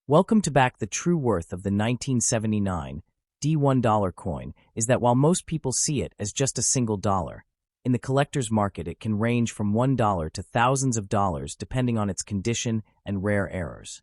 Welcome to back. The true worth of the 1979 D$1 coin is that while most people see it as just a single dollar, in the collector's market it can range from $1 to thousands of dollars depending on its condition and rare errors.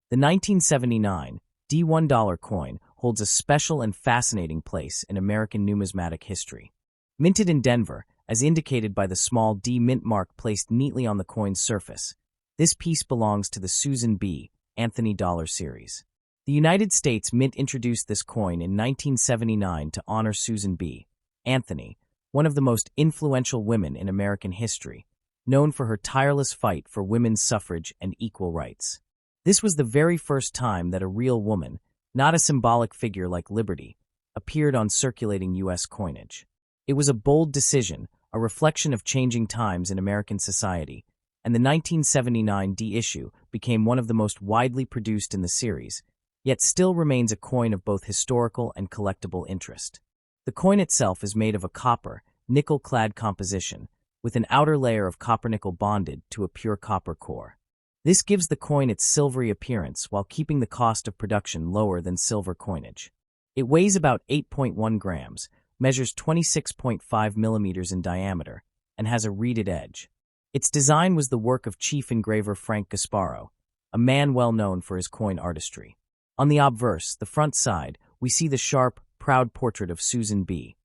The 1979 D$1 coin holds a special and fascinating place in American numismatic history. Minted in Denver, as indicated by the small D mint mark placed neatly on the coin's surface, this piece belongs to the Susan B. Anthony dollar series. The United States Mint introduced this coin in 1979 to honor Susan B. Anthony, one of the most influential women in American history, known for her tireless fight for women's suffrage and equal rights. This was the very first time that a real woman, not a symbolic figure like Liberty, appeared on circulating U.S. coinage. It was a bold decision, a reflection of changing times in American society, and the 1979 D issue became one of the most widely produced in the series, yet still remains a coin of both historical and collectible interest. The coin itself is made of a copper, nickel-clad composition, with an outer layer of copper-nickel bonded to a pure copper core. This gives the coin its silvery appearance while keeping the cost of production lower than silver coinage. It weighs about 8.1 grams, measures 26.5 millimeters in diameter, and has a reeded edge. Its design was the work of chief engraver Frank Gasparo, a man well known for his coin artistry. On the obverse, the front side, we see the sharp, proud portrait of Susan B.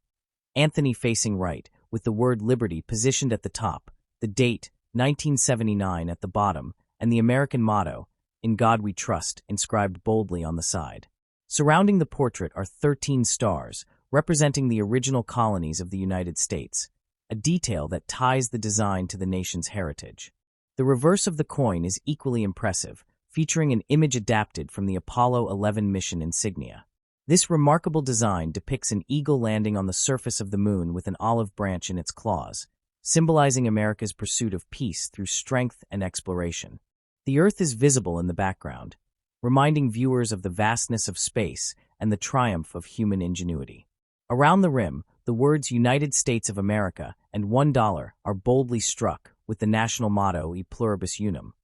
Anthony facing right, with the word Liberty positioned at the top, the date, 1979, at the bottom, and the American motto, "In God We Trust," inscribed boldly on the side. Surrounding the portrait are 13 stars, representing the original colonies of the United States, a detail that ties the design to the nation's heritage. The reverse of the coin is equally impressive, featuring an image adapted from the Apollo 11 mission insignia. This remarkable design depicts an eagle landing on the surface of the moon with an olive branch in its claws, symbolizing America's pursuit of peace through strength and exploration. The Earth is visible in the background, reminding viewers of the vastness of space and the triumph of human ingenuity. Around the rim, the words United States of America and $1 are boldly struck with the national motto E pluribus unum,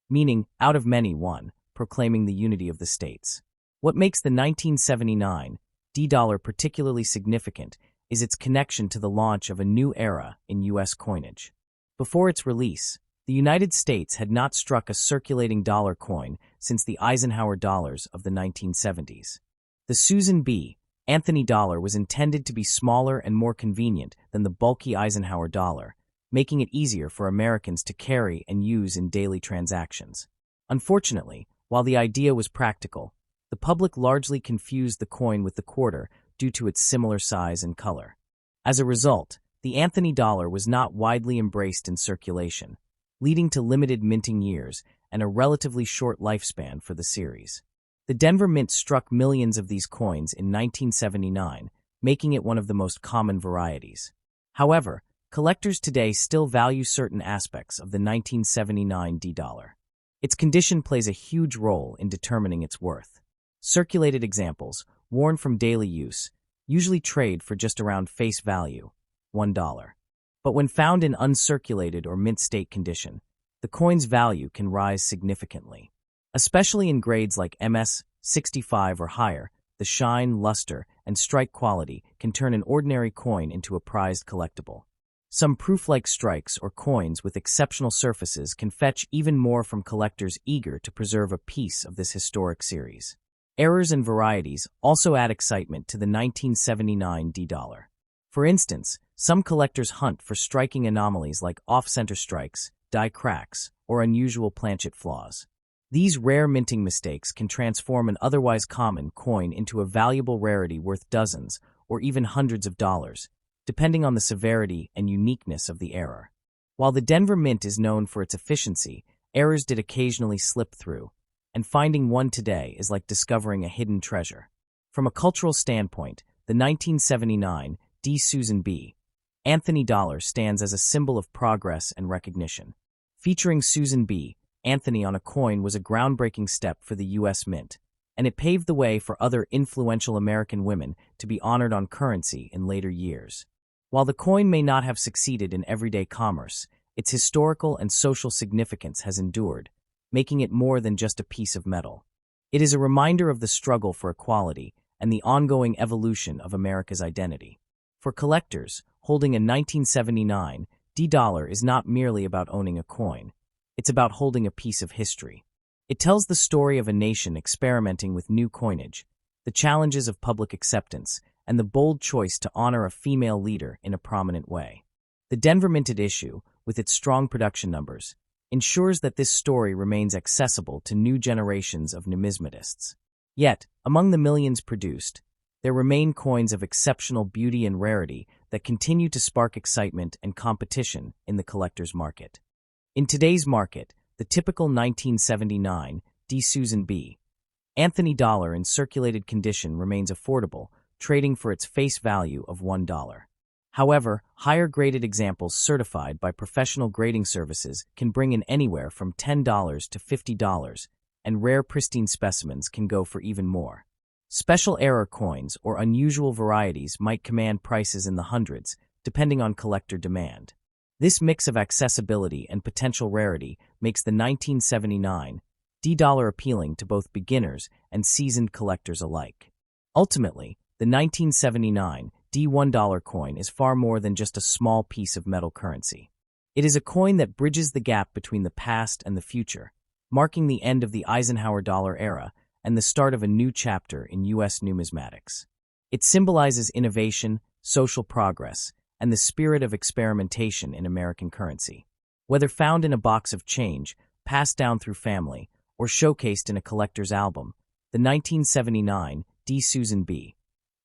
meaning out of many one, proclaiming the unity of the states. What makes the 1979 D-dollar particularly significant is its connection to the launch of a new era in U.S. coinage. Before its release, the United States had not struck a circulating dollar coin since the Eisenhower dollars of the 1970s. The Susan B. Anthony dollar was intended to be smaller and more convenient than the bulky Eisenhower dollar, making it easier for Americans to carry and use in daily transactions. Unfortunately, while the idea was practical, the public largely confused the coin with the quarter due to its similar size and color. As a result, the Anthony dollar was not widely embraced in circulation, leading to limited minting years and a relatively short lifespan for the series. The Denver Mint struck millions of these coins in 1979, making it one of the most common varieties. However, collectors today still value certain aspects of the 1979 D-dollar. Its condition plays a huge role in determining its worth. Circulated examples, worn from daily use, usually trade for just around face value, $1. But when found in uncirculated or mint state condition, the coin's value can rise significantly. Especially in grades like MS 65 or higher, the shine, luster, and strike quality can turn an ordinary coin into a prized collectible. Some proof-like strikes or coins with exceptional surfaces can fetch even more from collectors eager to preserve a piece of this historic series. Errors and varieties also add excitement to the 1979 D-dollar. For instance, some collectors hunt for striking anomalies like off-center strikes, die cracks, or unusual planchet flaws. These rare minting mistakes can transform an otherwise common coin into a valuable rarity worth dozens or even hundreds of dollars, depending on the severity and uniqueness of the error. While the Denver Mint is known for its efficiency, errors did occasionally slip through, and finding one today is like discovering a hidden treasure. From a cultural standpoint, the 1979 D. Susan B. Anthony dollar stands as a symbol of progress and recognition. Featuring Susan B. Anthony on a coin was a groundbreaking step for the U.S. Mint, and it paved the way for other influential American women to be honored on currency in later years. While the coin may not have succeeded in everyday commerce, its historical and social significance has endured, making it more than just a piece of metal. It is a reminder of the struggle for equality and the ongoing evolution of America's identity. For collectors, holding a 1979 D-dollar is not merely about owning a coin. It's about holding a piece of history. It tells the story of a nation experimenting with new coinage, the challenges of public acceptance, and the bold choice to honor a female leader in a prominent way. The Denver minted issue, with its strong production numbers, ensures that this story remains accessible to new generations of numismatists. Yet, among the millions produced, there remain coins of exceptional beauty and rarity that continue to spark excitement and competition in the collector's market. In today's market, the typical 1979 D. Susan B. Anthony dollar in circulated condition remains affordable, trading for its face value of $1. However, higher-graded examples certified by professional grading services can bring in anywhere from $10 to $50, and rare pristine specimens can go for even more. Special error coins or unusual varieties might command prices in the hundreds, depending on collector demand. This mix of accessibility and potential rarity makes the 1979 D-dollar appealing to both beginners and seasoned collectors alike. Ultimately, the 1979 D$1 coin is far more than just a small piece of metal currency. It is a coin that bridges the gap between the past and the future, marking the end of the Eisenhower dollar era and the start of a new chapter in U.S. numismatics. It symbolizes innovation, social progress, and the spirit of experimentation in American currency. Whether found in a box of change, passed down through family, or showcased in a collector's album, the 1979 D. Susan B.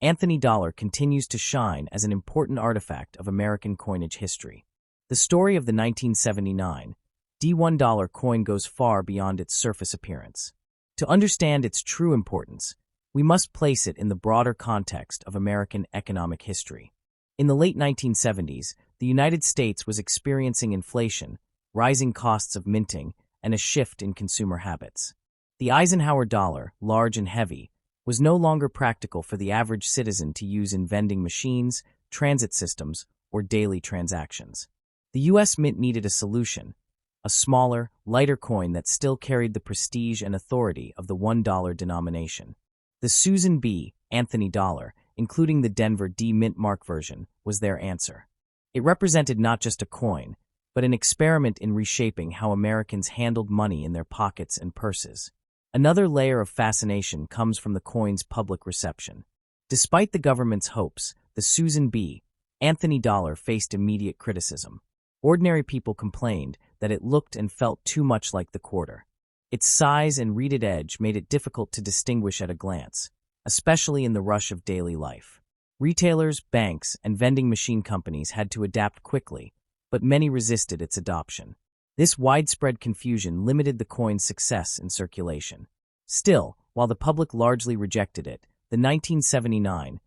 Anthony dollar continues to shine as an important artifact of American coinage history. The story of the 1979 D$1 coin goes far beyond its surface appearance. To understand its true importance, we must place it in the broader context of American economic history. In the late 1970s, the United States was experiencing inflation, rising costs of minting, and a shift in consumer habits. The Eisenhower dollar, large and heavy, was no longer practical for the average citizen to use in vending machines, transit systems, or daily transactions. The U.S. Mint needed a solution, a smaller, lighter coin that still carried the prestige and authority of the $1 denomination. The Susan B. Anthony dollar, including the Denver D. Mint mark version, was their answer. It represented not just a coin, but an experiment in reshaping how Americans handled money in their pockets and purses. Another layer of fascination comes from the coin's public reception. Despite the government's hopes, the Susan B. Anthony dollar faced immediate criticism. Ordinary people complained that it looked and felt too much like the quarter. Its size and reeded edge made it difficult to distinguish at a glance, especially in the rush of daily life. Retailers, banks, and vending machine companies had to adapt quickly, but many resisted its adoption. This widespread confusion limited the coin's success in circulation. Still, while the public largely rejected it, the 1979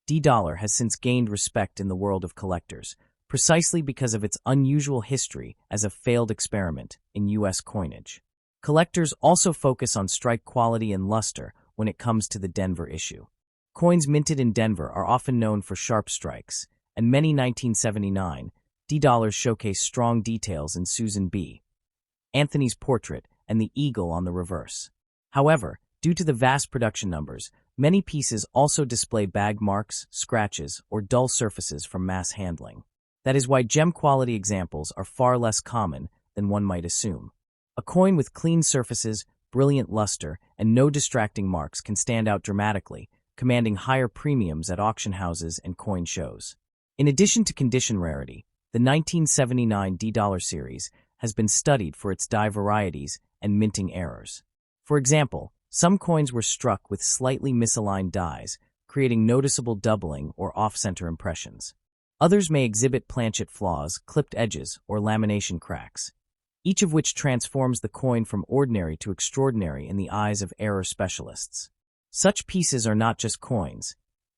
D-dollar has since gained respect in the world of collectors, precisely because of its unusual history as a failed experiment in U.S. coinage. Collectors also focus on strike quality and luster when it comes to the Denver issue. Coins minted in Denver are often known for sharp strikes, and many 1979 D-dollars showcase strong details in Susan B. Anthony's portrait and the eagle on the reverse. However, due to the vast production numbers, many pieces also display bag marks, scratches, or dull surfaces from mass handling. That is why gem-quality examples are far less common than one might assume. A coin with clean surfaces, brilliant luster, and no distracting marks can stand out dramatically, commanding higher premiums at auction houses and coin shows. In addition to condition rarity, the 1979 D-dollar series has been studied for its die varieties and minting errors. For example, some coins were struck with slightly misaligned dies, creating noticeable doubling or off-center impressions. Others may exhibit planchet flaws, clipped edges, or lamination cracks, each of which transforms the coin from ordinary to extraordinary in the eyes of error specialists. Such pieces are not just coins.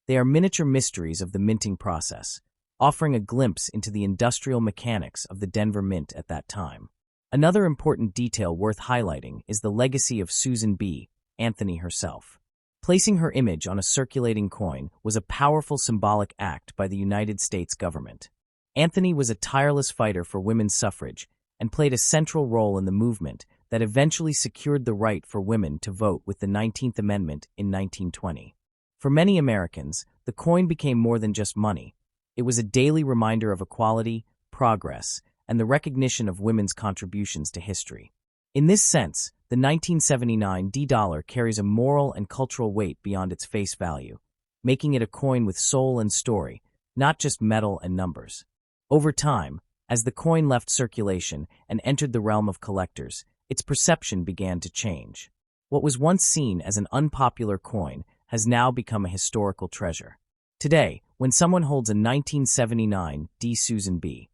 They are miniature mysteries of the minting process, offering a glimpse into the industrial mechanics of the Denver Mint at that time. Another important detail worth highlighting is the legacy of Susan B. Anthony herself. Placing her image on a circulating coin was a powerful symbolic act by the United States government. Anthony was a tireless fighter for women's suffrage and played a central role in the movement that eventually secured the right for women to vote with the 19th Amendment in 1920. For many Americans, the coin became more than just money. It was a daily reminder of equality, progress, and the recognition of women's contributions to history. In this sense, the 1979 D-dollar carries a moral and cultural weight beyond its face value, making it a coin with soul and story, not just metal and numbers. Over time, as the coin left circulation and entered the realm of collectors, its perception began to change. What was once seen as an unpopular coin has now become a historical treasure. Today, when someone holds a 1979 D. Susan B.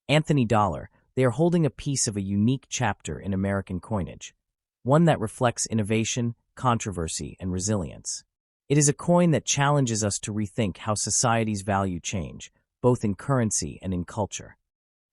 Anthony dollar, they are holding a piece of a unique chapter in American coinage, one that reflects innovation, controversy, and resilience. It is a coin that challenges us to rethink how societies value change, both in currency and in culture.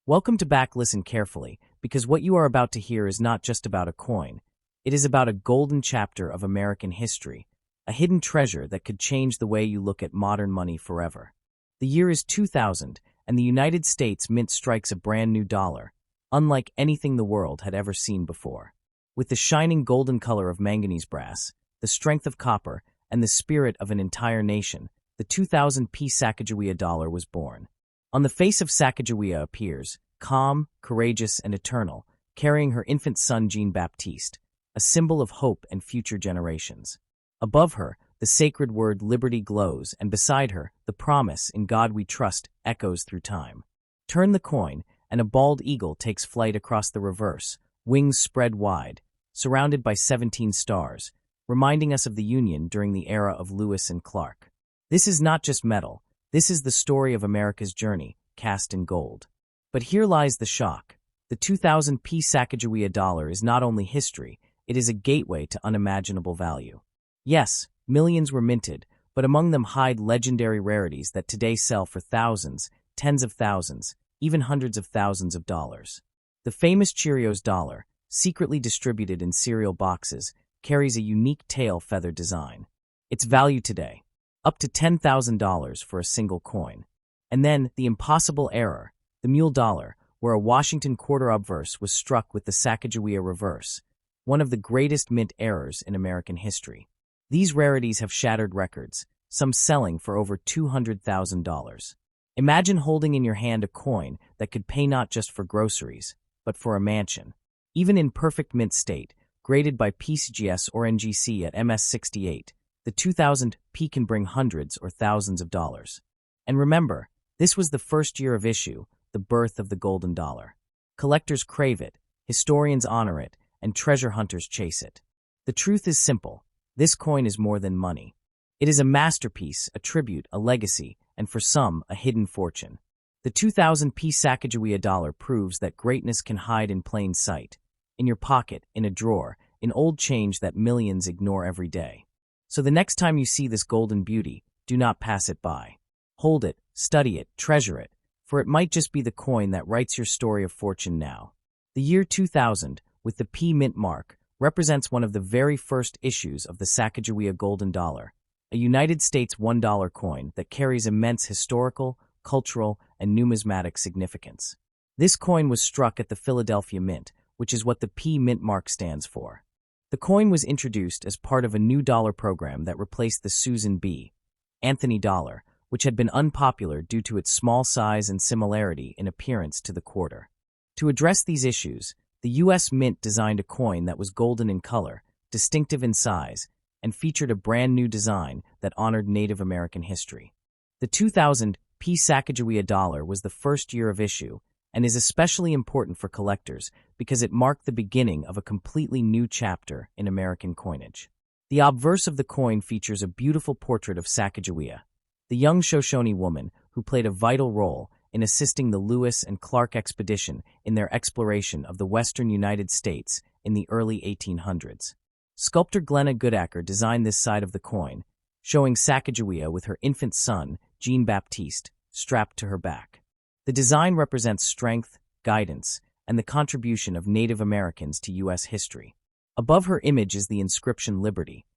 Welcome to Back. Listen carefully, because what you are about to hear is not just about a coin. It is about a golden chapter of American history, a hidden treasure that could change the way you look at modern money forever. The year is 2000, and the United States Mint strikes a brand new dollar, unlike anything the world had ever seen before. With the shining golden color of manganese brass, the strength of copper, and the spirit of an entire nation, the 2000 Sacagawea dollar was born. On the face of Sacagawea appears, calm, courageous, and eternal, carrying her infant son Jean-Baptiste, a symbol of hope and future generations. Above her, the sacred word liberty glows, and beside her, the promise in God we trust echoes through time. Turn the coin, and a bald eagle takes flight across the reverse, wings spread wide, surrounded by 17 stars, reminding us of the Union during the era of Lewis and Clark. This is not just metal, this is the story of America's journey, cast in gold. But here lies the shock. The 2000 Sacagawea dollar is not only history, it is a gateway to unimaginable value. Yes, millions were minted, but among them hide legendary rarities that today sell for thousands, tens of thousands, even hundreds of thousands of dollars. The famous Cheerios dollar, secretly distributed in cereal boxes, carries a unique tail feather design. Its value today, up to $10,000 for a single coin. And then, the impossible error, the mule dollar, where a Washington quarter obverse was struck with the Sacagawea reverse, one of the greatest mint errors in American history. These rarities have shattered records, some selling for over $200,000. Imagine holding in your hand a coin that could pay not just for groceries, but for a mansion. Even in perfect mint state, graded by PCGS or NGC at MS68, the 2000 can bring hundreds or thousands of dollars. And remember, this was the first year of issue, the birth of the golden dollar. Collectors crave it, historians honor it, and treasure hunters chase it. The truth is simple. This coin is more than money. It is a masterpiece, a tribute, a legacy, and for some, a hidden fortune. The 2000 Sacagawea dollar proves that greatness can hide in plain sight, in your pocket, in a drawer, in old change that millions ignore every day. So the next time you see this golden beauty, do not pass it by. Hold it, study it, treasure it, for it might just be the coin that writes your story of fortune now. The year 2000, with the P mint mark, represents one of the very first issues of the Sacagawea golden dollar, a United States $1 coin that carries immense historical, cultural, and numismatic significance. This coin was struck at the Philadelphia Mint, which is what the P mint mark stands for. The coin was introduced as part of a new dollar program that replaced the Susan B. Anthony dollar, which had been unpopular due to its small size and similarity in appearance to the quarter. To address these issues, the U.S. Mint designed a coin that was golden in color, distinctive in size, and featured a brand new design that honored Native American history. The 2000 Sacagawea dollar was the first year of issue and is especially important for collectors because it marked the beginning of a completely new chapter in American coinage. The obverse of the coin features a beautiful portrait of Sacagawea, the young Shoshone woman who played a vital role in assisting the Lewis and Clark expedition in their exploration of the western United States in the early 1800s. Sculptor Glenna Goodacker designed this side of the coin, showing Sacagawea with her infant son, Jean-Baptiste, strapped to her back. The design represents strength, guidance, and the contribution of Native Americans to U.S. history. Above her image is the inscription Liberty,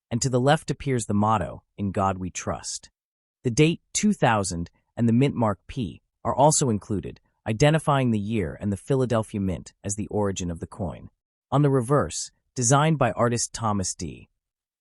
and to the left appears the motto, In God We Trust. The date, 2000, and the mint mark P are also included, identifying the year and the Philadelphia Mint as the origin of the coin. On the reverse, designed by artist Thomas D.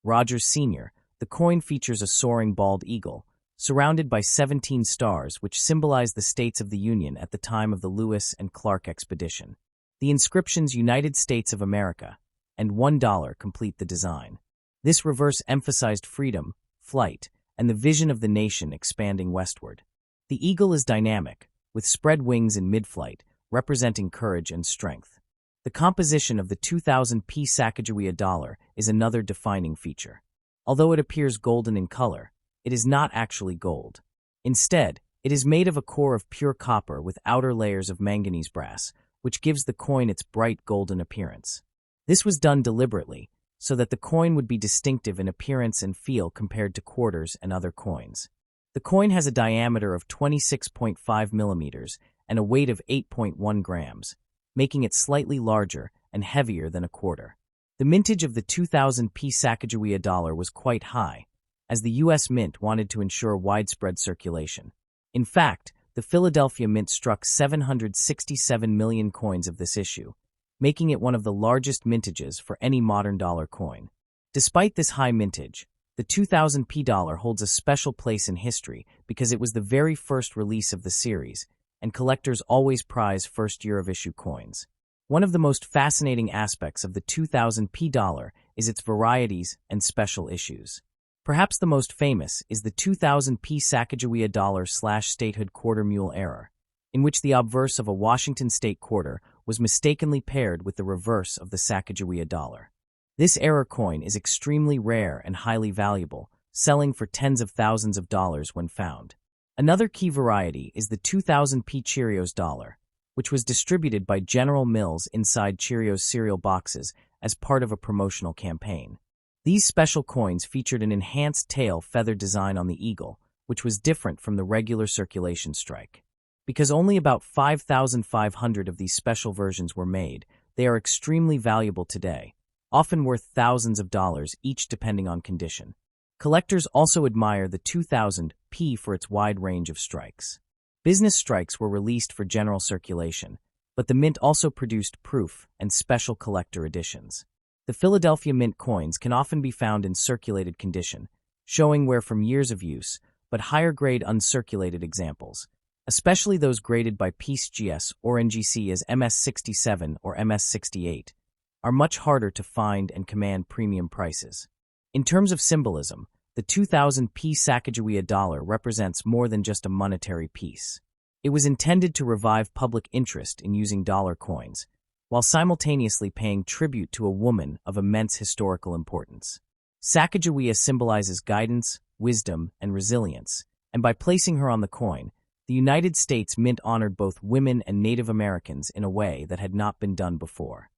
Rogers Sr., the coin features a soaring bald eagle, surrounded by 17 stars which symbolize the states of the Union at the time of the Lewis and Clark expedition. The inscriptions United States of America and $1 complete the design. This reverse emphasized freedom, flight, and the vision of the nation expanding westward. The eagle is dynamic, with spread wings in mid-flight, representing courage and strength. The composition of the 2000p Sacagawea dollar is another defining feature. Although it appears golden in color, it is not actually gold. Instead, it is made of a core of pure copper with outer layers of manganese brass, which gives the coin its bright golden appearance. This was done deliberately, so that the coin would be distinctive in appearance and feel compared to quarters and other coins. The coin has a diameter of 26.5 millimeters and a weight of 8.1 grams, making it slightly larger and heavier than a quarter. The mintage of the 2000p Sacagawea dollar was quite high, as the U.S. Mint wanted to ensure widespread circulation. In fact, the Philadelphia Mint struck 767 million coins of this issue, making it one of the largest mintages for any modern dollar coin. Despite this high mintage, the 2000p dollar holds a special place in history because it was the very first release of the series, and collectors always prize first year-of-issue coins. One of the most fascinating aspects of the 2000p dollar is its varieties and special issues. Perhaps the most famous is the 2000p Sacagawea dollar/statehood quarter mule error, in which the obverse of a Washington state quarter was mistakenly paired with the reverse of the Sacagawea dollar. This error coin is extremely rare and highly valuable, selling for tens of thousands of dollars when found. Another key variety is the 2000p Cheerios dollar, which was distributed by General Mills inside Cheerios cereal boxes as part of a promotional campaign. These special coins featured an enhanced tail feather design on the eagle, which was different from the regular circulation strike. Because only about 5,500 of these special versions were made, they are extremely valuable today, often worth thousands of dollars each depending on condition. Collectors also admire the 2000p for its wide range of strikes. Business strikes were released for general circulation, but the Mint also produced proof and special collector editions. The Philadelphia Mint coins can often be found in circulated condition, showing wear from years of use, but higher-grade uncirculated examples, especially those graded by PCGS or NGC as MS67 or MS68, are much harder to find and command premium prices. In terms of symbolism, the 2000p Sacagawea dollar represents more than just a monetary piece. It was intended to revive public interest in using dollar coins, while simultaneously paying tribute to a woman of immense historical importance. Sacagawea symbolizes guidance, wisdom, and resilience, and by placing her on the coin, the United States Mint honored both women and Native Americans in a way that had not been done before.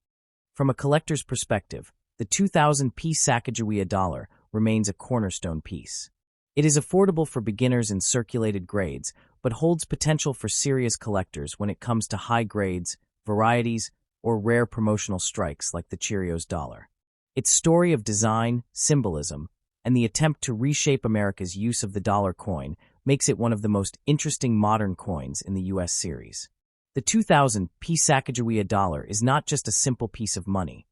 From a collector's perspective, the 2000p Sacagawea dollar remains a cornerstone piece. It is affordable for beginners in circulated grades, but holds potential for serious collectors when it comes to high grades, varieties, or rare promotional strikes like the Cheerios dollar. Its story of design, symbolism, and the attempt to reshape America's use of the dollar coin makes it one of the most interesting modern coins in the U.S. series. The 2000p Sacagawea dollar is not just a simple piece of money.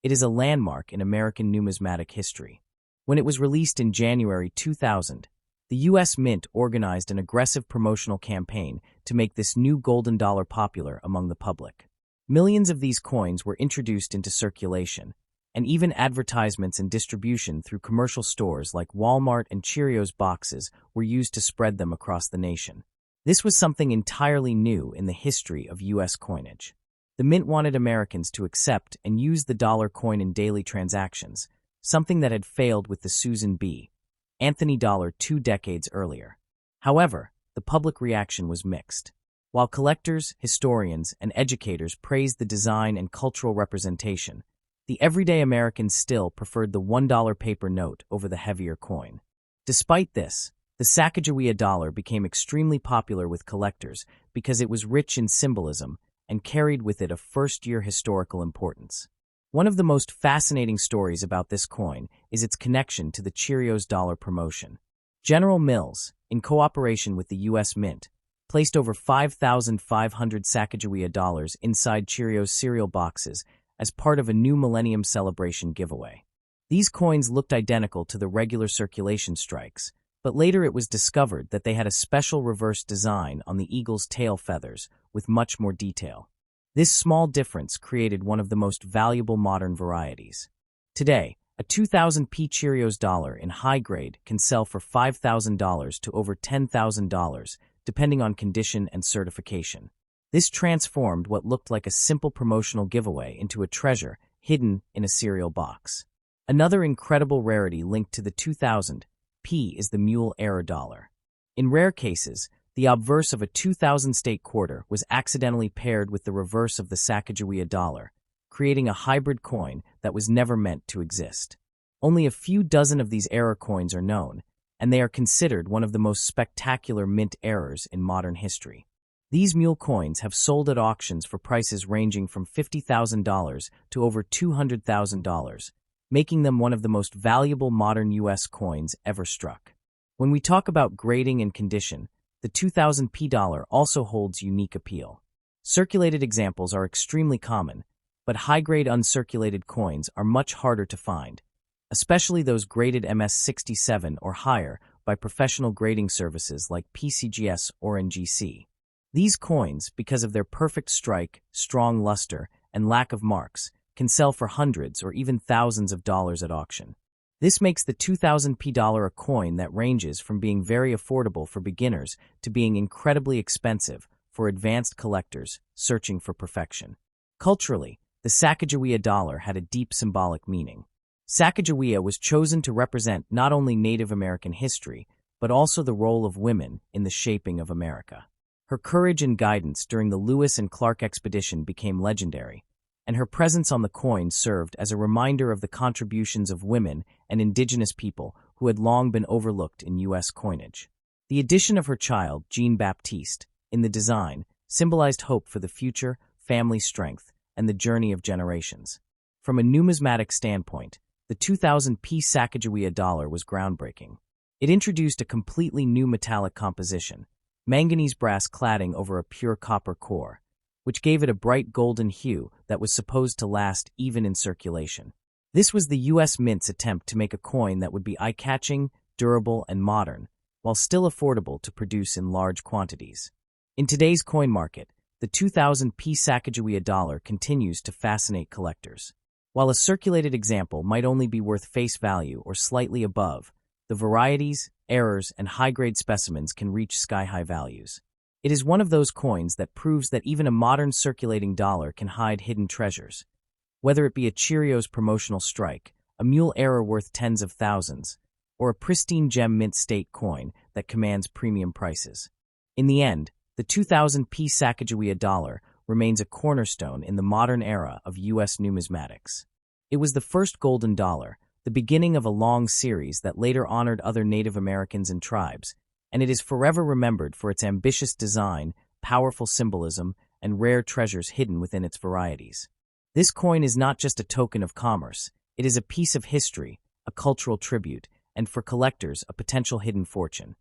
It is a landmark in American numismatic history. When it was released in January 2000, the U.S. Mint organized an aggressive promotional campaign to make this new golden dollar popular among the public. Millions of these coins were introduced into circulation, and even advertisements and distribution through commercial stores like Walmart and Cheerios boxes were used to spread them across the nation. This was something entirely new in the history of U.S. coinage. The Mint wanted Americans to accept and use the dollar coin in daily transactions, something that had failed with the Susan B. Anthony dollar 2 decades earlier. However, the public reaction was mixed. While collectors, historians, and educators praised the design and cultural representation, the everyday American still preferred the $1 paper note over the heavier coin. Despite this, the Sacagawea dollar became extremely popular with collectors because it was rich in symbolism and carried with it a first-year historical importance. One of the most fascinating stories about this coin is its connection to the Cheerios dollar promotion. General Mills, in cooperation with the U.S. Mint, placed over 5,500 Sacagawea dollars inside Cheerios cereal boxes as part of a new Millennium Celebration giveaway. These coins looked identical to the regular circulation strikes, but later it was discovered that they had a special reverse design on the eagle's tail feathers with much more detail. This small difference created one of the most valuable modern varieties. Today, a 2000p Cheerios dollar in high grade can sell for $5,000 to over $10,000, depending on condition and certification. This transformed what looked like a simple promotional giveaway into a treasure hidden in a cereal box. Another incredible rarity linked to the 2000p is the mule error dollar. In rare cases, the obverse of a 2000 state quarter was accidentally paired with the reverse of the Sacagawea dollar, creating a hybrid coin that was never meant to exist. Only a few dozen of these error coins are known, and they are considered one of the most spectacular mint errors in modern history. These mule coins have sold at auctions for prices ranging from $50,000 to over $200,000, making them one of the most valuable modern U.S. coins ever struck. When we talk about grading and condition, the 2000p dollar also holds unique appeal. Circulated examples are extremely common, but high-grade uncirculated coins are much harder to find, especially those graded MS67 or higher by professional grading services like PCGS or NGC. These coins, because of their perfect strike, strong luster, and lack of marks, can sell for hundreds or even thousands of dollars at auction. This makes the 2000p dollar a coin that ranges from being very affordable for beginners to being incredibly expensive for advanced collectors searching for perfection. Culturally, the Sacagawea dollar had a deep symbolic meaning. Sacagawea was chosen to represent not only Native American history, but also the role of women in the shaping of America. Her courage and guidance during the Lewis and Clark expedition became legendary, and her presence on the coin served as a reminder of the contributions of women and indigenous people who had long been overlooked in U.S. coinage. The addition of her child, Jean-Baptiste, in the design symbolized hope for the future, family strength, and the journey of generations. From a numismatic standpoint, the 2000p Sacagawea dollar was groundbreaking. It introduced a completely new metallic composition, manganese brass cladding over a pure copper core, which gave it a bright golden hue that was supposed to last even in circulation. This was the U.S. Mint's attempt to make a coin that would be eye-catching, durable, and modern, while still affordable to produce in large quantities. In today's coin market, the 2000p Sacagawea dollar continues to fascinate collectors. While a circulated example might only be worth face value or slightly above, the varieties, errors, and high-grade specimens can reach sky-high values. It is one of those coins that proves that even a modern circulating dollar can hide hidden treasures. Whether it be a Cheerios promotional strike, a mule error worth tens of thousands, or a pristine gem mint state coin that commands premium prices. In the end, the 2000p Sacagawea dollar remains a cornerstone in the modern era of U.S. numismatics. It was the first golden dollar, the beginning of a long series that later honored other Native Americans and tribes, and it is forever remembered for its ambitious design, powerful symbolism, and rare treasures hidden within its varieties. This coin is not just a token of commerce, it is a piece of history, a cultural tribute, and for collectors, a potential hidden fortune.